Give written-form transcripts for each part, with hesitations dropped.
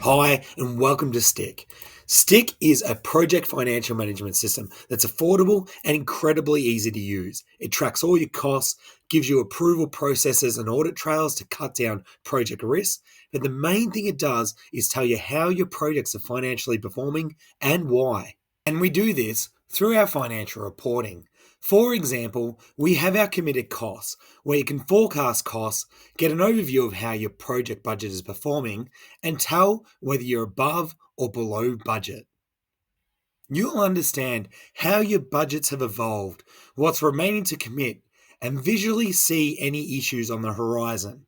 Hi, and welcome to Styck. Styck is a project financial management system that's affordable and incredibly easy to use. It tracks all your costs, gives you approval processes and audit trails to cut down project risk. But the main thing it does is tell you how your projects are financially performing and why. And we do this through our financial reporting. For example, we have our committed costs, where you can forecast costs, get an overview of how your project budget is performing, and tell whether you're above or below budget. You'll understand how your budgets have evolved, what's remaining to commit, and visually see any issues on the horizon.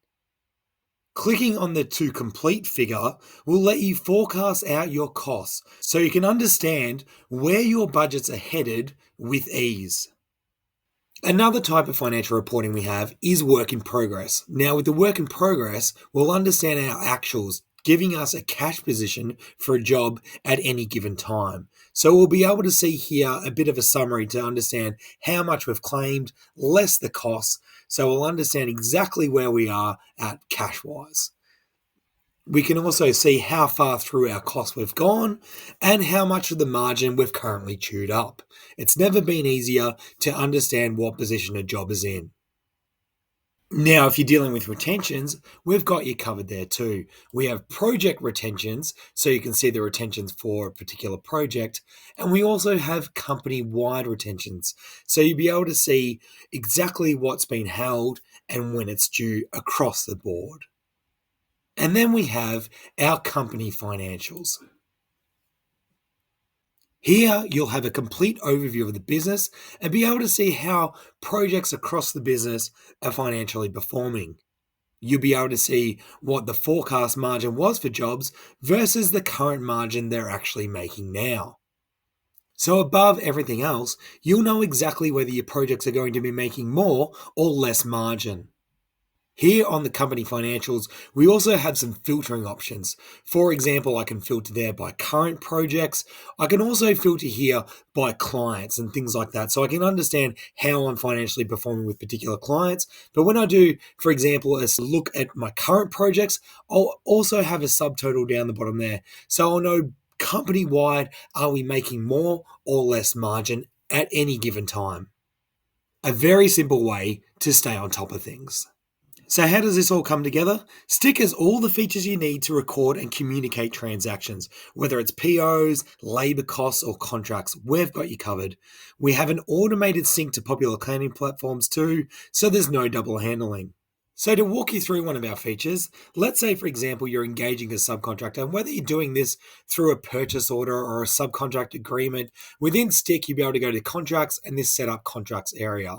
Clicking on the to complete figure will let you forecast out your costs so you can understand where your budgets are headed with ease. Another type of financial reporting we have is work in progress. Now, with the work in progress, we'll understand our actuals, giving us a cash position for a job at any given time. So we'll be able to see here a bit of a summary to understand how much we've claimed, less the costs. So we'll understand exactly where we are at cash wise. We can also see how far through our costs we've gone and how much of the margin we've currently chewed up. It's never been easier to understand what position a job is in. Now, if you're dealing with retentions, we've got you covered there too. We have project retentions, so you can see the retentions for a particular project. And we also have company-wide retentions, so you'll be able to see exactly what's been held and when it's due across the board. And then we have our company financials. Here, you'll have a complete overview of the business and be able to see how projects across the business are financially performing. You'll be able to see what the forecast margin was for jobs versus the current margin they're actually making now. So, above everything else, you'll know exactly whether your projects are going to be making more or less margin. Here on the company financials, we also have some filtering options. For example, I can filter there by current projects. I can also filter here by clients and things like that. So I can understand how I'm financially performing with particular clients. But when I do, for example, a look at my current projects, I'll also have a subtotal down the bottom there. So I'll know company wide, are we making more or less margin at any given time? A very simple way to stay on top of things. So how does this all come together? Styck has all the features you need to record and communicate transactions, whether it's POs, labor costs, or contracts. We've got you covered. We have an automated sync to popular accounting platforms too, so there's no double handling. So to walk you through one of our features, let's say, for example, you're engaging a subcontractor, and whether you're doing this through a purchase order or a subcontract agreement, within Styck, you'll be able to go to contracts and this setup contracts area.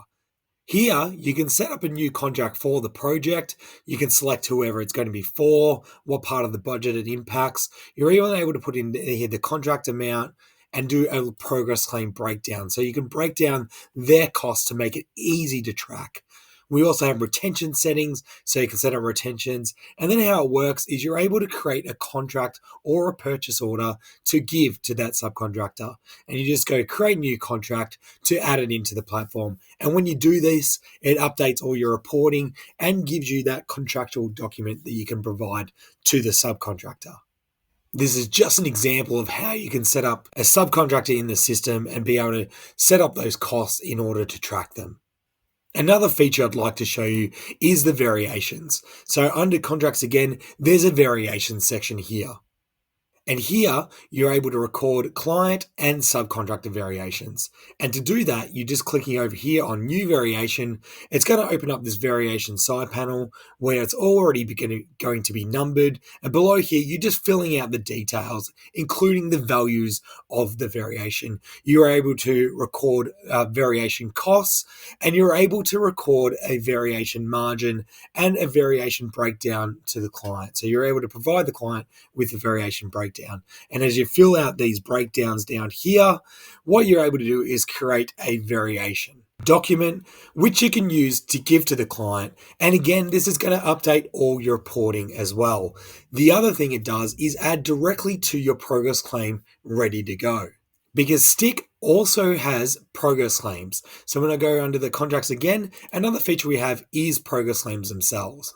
Here, you can set up a new contract for the project. You can select whoever it's going to be for, what part of the budget it impacts. You're even able to put in here the contract amount and do a progress claim breakdown. So you can break down their costs to make it easy to track. We also have retention settings, so you can set up retentions. And then how it works is you're able to create a contract or a purchase order to give to that subcontractor. And you just go create a new contract to add it into the platform. And when you do this, it updates all your reporting and gives you that contractual document that you can provide to the subcontractor. This is just an example of how you can set up a subcontractor in the system and be able to set up those costs in order to track them. Another feature I'd like to show you is the variations. So under contracts again, there's a variations section here. And here, you're able to record client and subcontractor variations. And to do that, you're just clicking over here on New Variation. It's going to open up this variation side panel where it's already going to be numbered. And below here, you're just filling out the details, including the values of the variation. You're able to record variation costs, and you're able to record a variation margin and a variation breakdown to the client. So you're able to provide the client with the variation breakdown. And as you fill out these breakdowns down here, what you're able to do is create a variation document, which you can use to give to the client. And again, this is going to update all your reporting as well. The other thing it does is add directly to your progress claim ready to go. Because Styck also has progress claims. So when I go under the contracts again, another feature we have is progress claims themselves.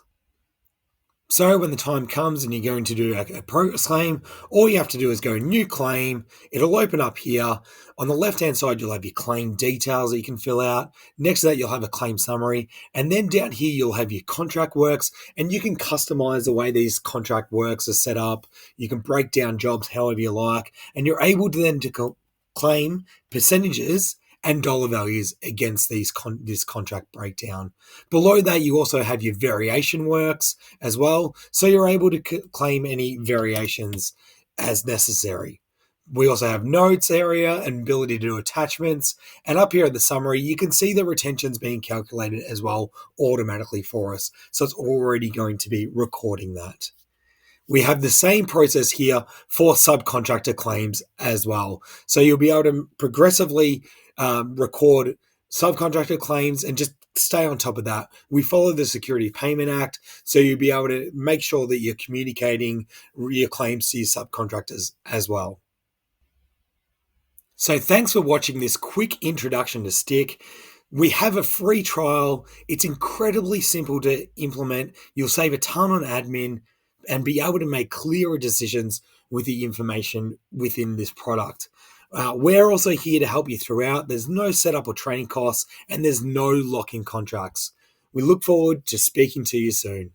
So when the time comes and you're going to do a progress claim, all you have to do is go new claim. It'll open up here. On the left-hand side, you'll have your claim details that you can fill out. Next to that, you'll have a claim summary. And then down here, you'll have your contract works, and you can customize the way these contract works are set up. You can break down jobs however you like, and you're able to then claim percentages and dollar values against this contract breakdown. Below that, you also have your variation works as well, so you're able to claim any variations as necessary. We also have notes area and ability to do attachments. And up here at the summary, you can see the retentions being calculated as well automatically for us. So it's already going to be recording that. We have the same process here for subcontractor claims as well. So you'll be able to progressively record subcontractor claims and just stay on top of that. We follow the Security Payment Act, so you'll be able to make sure that you're communicating your claims to your subcontractors as well. So thanks for watching this quick introduction to Styck. We have a free trial. It's incredibly simple to implement. You'll save a ton on admin and be able to make clearer decisions with the information within this product. We're also here to help you throughout. There's no setup or training costs, and there's no lock-in contracts. We look forward to speaking to you soon.